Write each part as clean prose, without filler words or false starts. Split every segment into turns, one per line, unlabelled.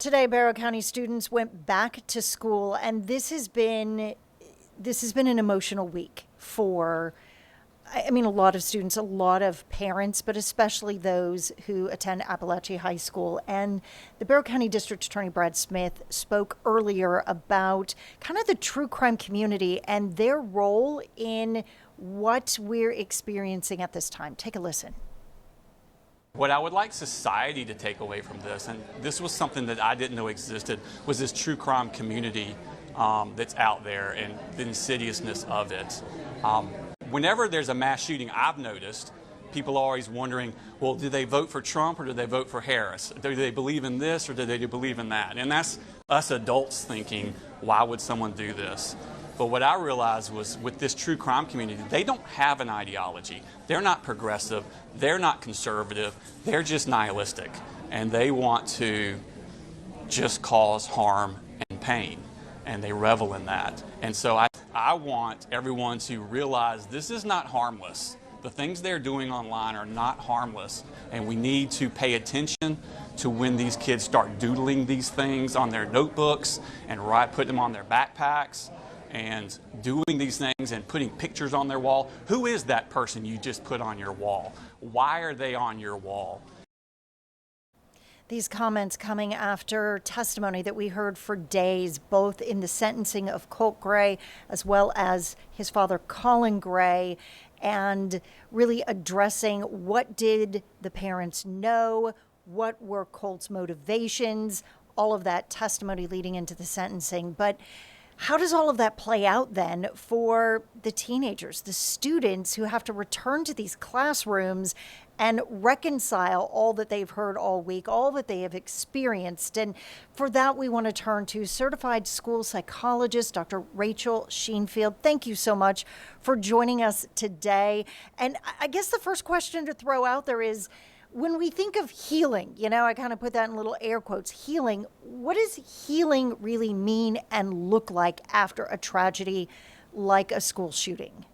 Today, Barrow County students went back to school, and this has been an emotional week for, I mean, a lot of students, a lot of parents, but especially those who attend Apalachee High School. And the Barrow County District Attorney Brad Smith spoke earlier about kind of the true crime community and their role in what we're experiencing at this time. Take a listen.
What I would like society to take away from this, and this was something that I didn't know existed, was this true crime community that's out there and the insidiousness of it. Whenever there's a mass shooting, I've noticed people are always wondering, well, do they vote for Trump or do they vote for Harris? Do they believe in this or do they believe in that? And that's us adults thinking, why would someone do this? But what I realized was with this true crime community, they don't have an ideology. They're not progressive. They're not conservative. They're just nihilistic. And they want to just cause harm and pain. And they revel in that. And so I want everyone to realize this is not harmless. The things they're doing online are not harmless. And we need to pay attention to when these kids start doodling these things on their notebooks and putting them on their backpacks and doing these things and putting pictures on their wall. Who is that person you just put on your wall? Why are they on your wall?
These comments coming after testimony that we heard for days, both in the sentencing of Colt Gray as well as his father, Colin Gray, and really addressing what did the parents know, what were Colt's motivations, all of that testimony leading into the sentencing. But how does all of that play out then for the teenagers, the students who have to return to these classrooms and reconcile all that they've heard all week, all that they have experienced? And for that, we want to turn to certified school psychologist, Dr. Rachel Scheinfield. Thank you so much for joining us today. And I guess the first question to throw out there is, when we think of healing, I kind of put that in little air quotes, healing, what does healing really mean and look like after a tragedy like a school shooting?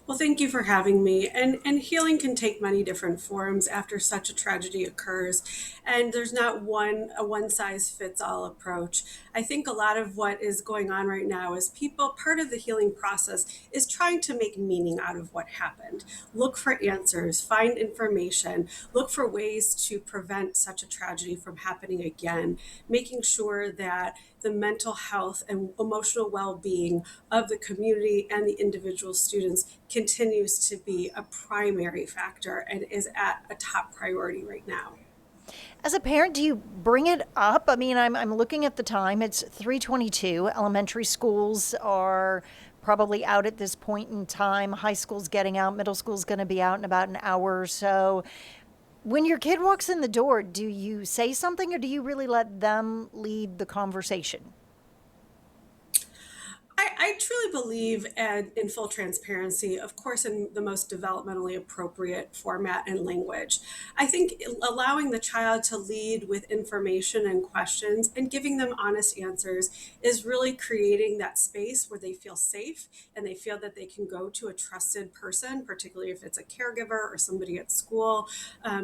Well, thank you for having me. And healing can take many different forms after such a tragedy occurs. And there's not a one size fits all approach. I think a lot of what is going on right now is part of the healing process is trying to make meaning out of what happened. Look for answers, find information, look for ways to prevent such a tragedy from happening again, making sure that the mental health and emotional well-being of the community and the individual students continues to be a primary factor and is at a top priority right now.
As a parent, do you bring it up? I mean, I'm looking at the time. It's 3:22. Elementary schools are probably out at this point in time. High school's getting out. Middle school's going to be out in about an hour or so. When your kid walks in the door, do you say something or do you really let them lead the conversation?
I truly believe in full transparency, of course, in the most developmentally appropriate format and language. I think allowing the child to lead with information and questions and giving them honest answers is really creating that space where they feel safe and they feel that they can go to a trusted person, particularly if it's a caregiver or somebody at school,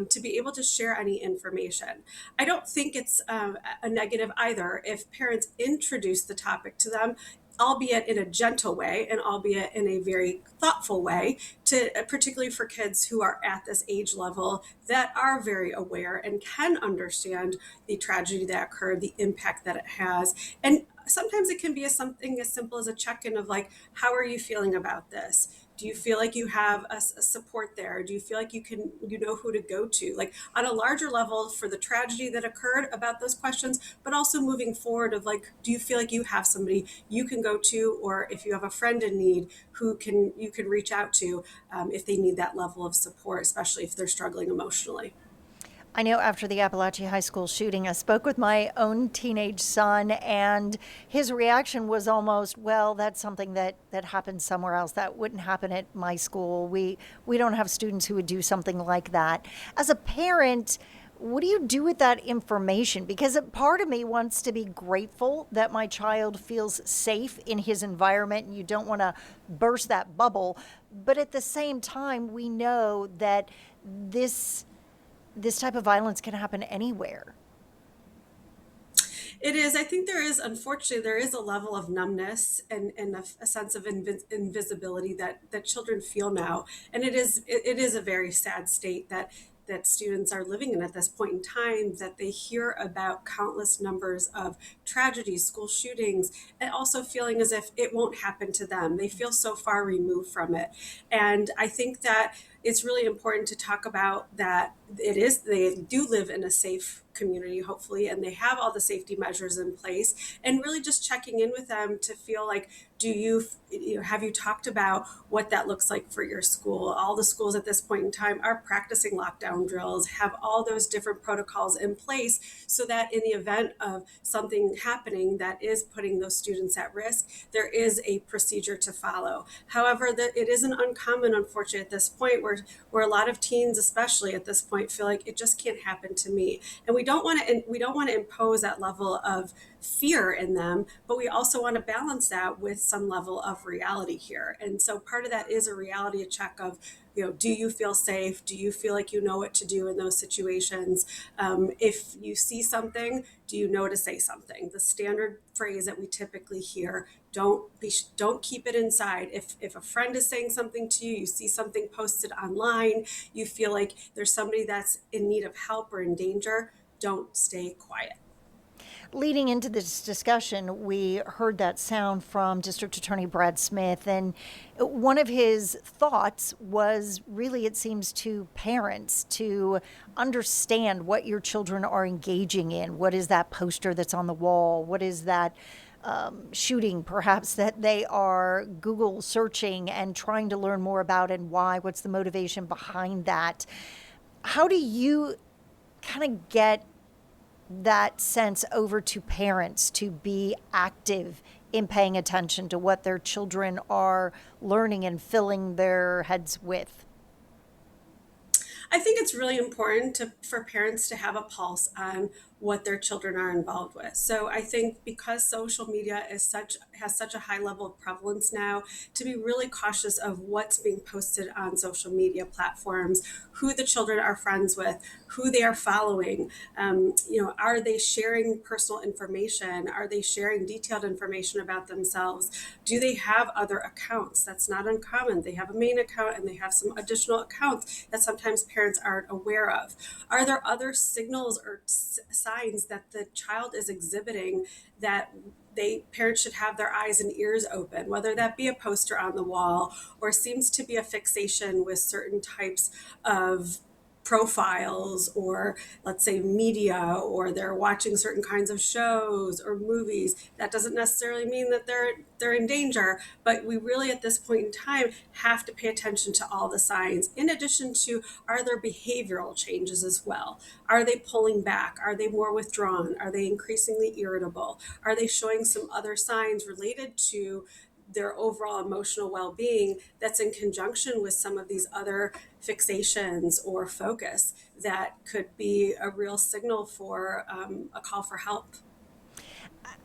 to be able to share any information. I don't think it's a negative either if parents introduce the topic to them, albeit in a gentle way and albeit in a very thoughtful way, to particularly for kids who are at this age level that are very aware and can understand the tragedy that occurred, the impact that it has. And sometimes it can be something as simple as a check-in of like, how are you feeling about this? Do you feel like you have a support there? Do you feel like you know who to go to? Like on a larger level for the tragedy that occurred about those questions, but also moving forward of like, do you feel like you have somebody you can go to, or if you have a friend in need you can reach out to if they need that level of support, especially if they're struggling emotionally.
I know after the Apalachee High School shooting, I spoke with my own teenage son, and his reaction was almost, well, that's something that happens somewhere else. That wouldn't happen at my school. We don't have students who would do something like that. As a parent, what do you do with that information? Because a part of me wants to be grateful that my child feels safe in his environment, and you don't want to burst that bubble. But at the same time, we know that this type of violence can happen anywhere.
It is. I think there is, unfortunately, there is a level of numbness and a sense of invisibility that children feel now, and it is a very sad state that students are living in at this point in time. That they hear about countless numbers of tragedies, school shootings, and also feeling as if it won't happen to them. They feel so far removed from it, and I think that it's really important to talk about that they do live in a safe community, hopefully, and they have all the safety measures in place, and really just checking in with them to feel like, have you talked about what that looks like for your school? All the schools at this point in time are practicing lockdown drills, have all those different protocols in place, so that in the event of something happening that is putting those students at risk, there is a procedure to follow. However, it isn't uncommon, unfortunately, at this point where a lot of teens, especially at this point, feel like it just can't happen to me, and we don't want to impose that level of fear in them, but we also want to balance that with some level of reality here. And so part of that is a reality check of, do you feel safe? Do you feel like you know what to do in those situations? If you see something, do you know to say something? The standard phrase that we typically hear: don't keep it inside. If a friend is saying something to you, you see something posted online, you feel like there's somebody that's in need of help or in danger, don't stay quiet.
Leading into this discussion, we heard that sound from District Attorney Brad Smith, and one of his thoughts was really, it seems, to parents to understand what your children are engaging in. What is that poster that's on the wall? What is that shooting, perhaps, that they are Google searching and trying to learn more about, and why? What's the motivation behind that? How do you kind of get that sense over to parents to be active in paying attention to what their children are learning and filling their heads with?
I think it's really important for parents to have a pulse on what their children are involved with. So I think because social media has such a high level of prevalence now, to be really cautious of what's being posted on social media platforms, who the children are friends with, who they are following. Are they sharing personal information? Are they sharing detailed information about themselves? Do they have other accounts? That's not uncommon. They have a main account and they have some additional accounts that sometimes parents aren't aware of. Are there other signals or signs that the child is exhibiting that parents should have their eyes and ears open, whether that be a poster on the wall or seems to be a fixation with certain types of profiles, or let's say media, or they're watching certain kinds of shows or movies. That doesn't necessarily mean that they're in danger, but we really at this point in time have to pay attention to all the signs, in addition to, are there behavioral changes as well? Are they pulling back? Are they more withdrawn? Are they increasingly irritable? Are they showing some other signs related to their overall emotional well-being that's in conjunction with some of these other fixations or focus that could be a real signal for a call for help?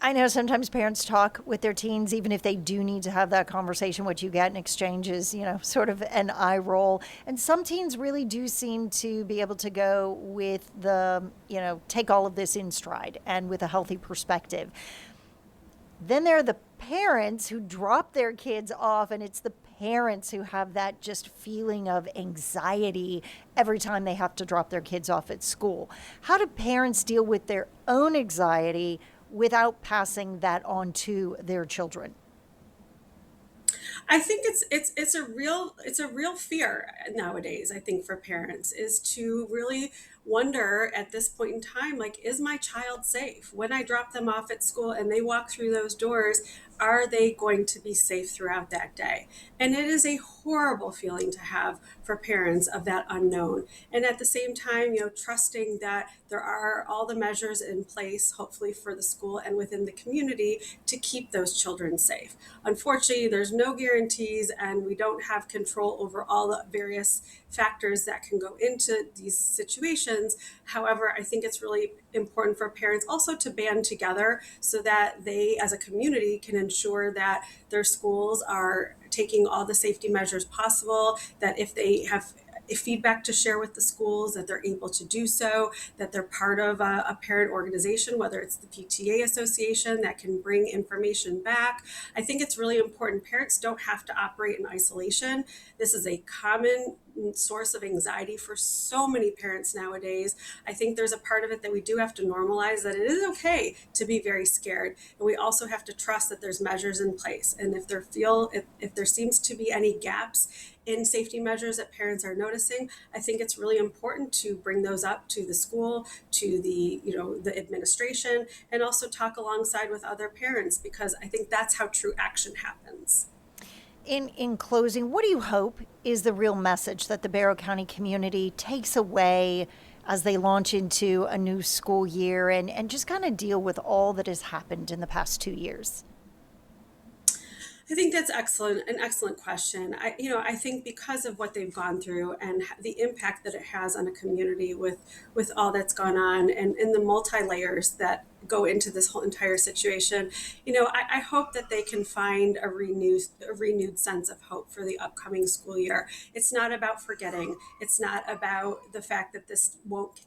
I know sometimes parents talk with their teens, even if they do need to have that conversation. What you get in exchange is, sort of an eye roll. And some teens really do seem to be able to go with take all of this in stride and with a healthy perspective. Then there are the parents who drop their kids off, and it's the parents who have that just feeling of anxiety every time they have to drop their kids off at school. How do parents deal with their own anxiety without passing that on to their children?
I think it's a real fear nowadays. I think for parents is to really wonder at this point in time, like, is my child safe when I drop them off at school and they walk through those doors? Are they going to be safe throughout that day? And it is a horrible feeling to have for parents of that unknown. And at the same time, trusting that there are all the measures in place, hopefully for the school and within the community, to keep those children safe. Unfortunately, there's no guarantees, and we don't have control over all the various factors that can go into these situations. However, I think it's really important for parents also to band together so that they, as a community, can ensure that their schools are taking all the safety measures possible, that if they have feedback to share with the schools, that they're able to do so, that they're part of a parent organization, whether it's the PTA association that can bring information back. I think it's really important. Parents don't have to operate in isolation. This is a common source of anxiety for so many parents nowadays. I think there's a part of it that we do have to normalize, that it is okay to be very scared. And we also have to trust that there's measures in place. And if there seems to be any gaps in safety measures that parents are noticing, I think it's really important to bring those up to the school, to the administration, and also talk alongside with other parents, because I think that's how true action happens.
In closing, what do you hope is the real message that the Barrow County community takes away as they launch into a new school year and just kind of deal with all that has happened in the past 2 years?
I think that's an excellent question. I think because of what they've gone through and the impact that it has on a community with all that's gone on, and the multi layers that go into this whole entire situation, I hope that they can find a renewed sense of hope for the upcoming school year. It's not about forgetting. It's not about the fact that this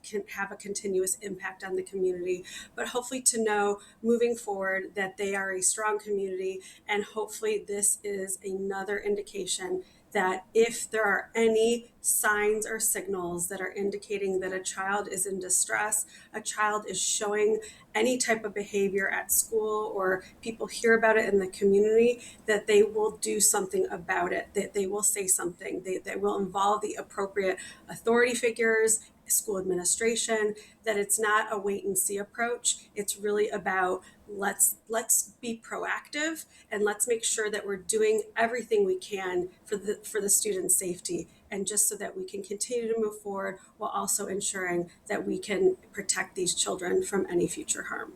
can have a continuous impact on the community, but hopefully to know moving forward that they are a strong community, and hopefully this is another indication that if there are any signs or signals that are indicating that a child is in distress, a child is showing any type of behavior at school, or people hear about it in the community, that they will do something about it, that they will say something, they will involve the appropriate authority figures, school administration, that it's not a wait and see approach. It's really about let's be proactive, and let's make sure that we're doing everything we can for the students' safety, and just so that we can continue to move forward while also ensuring that we can protect these children from any future harm.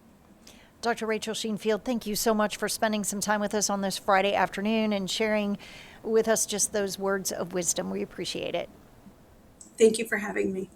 Dr. Rachel Scheinfield, thank you so much for spending some time with us on this Friday afternoon and sharing with us just those words of wisdom. We appreciate it.
Thank you for having me.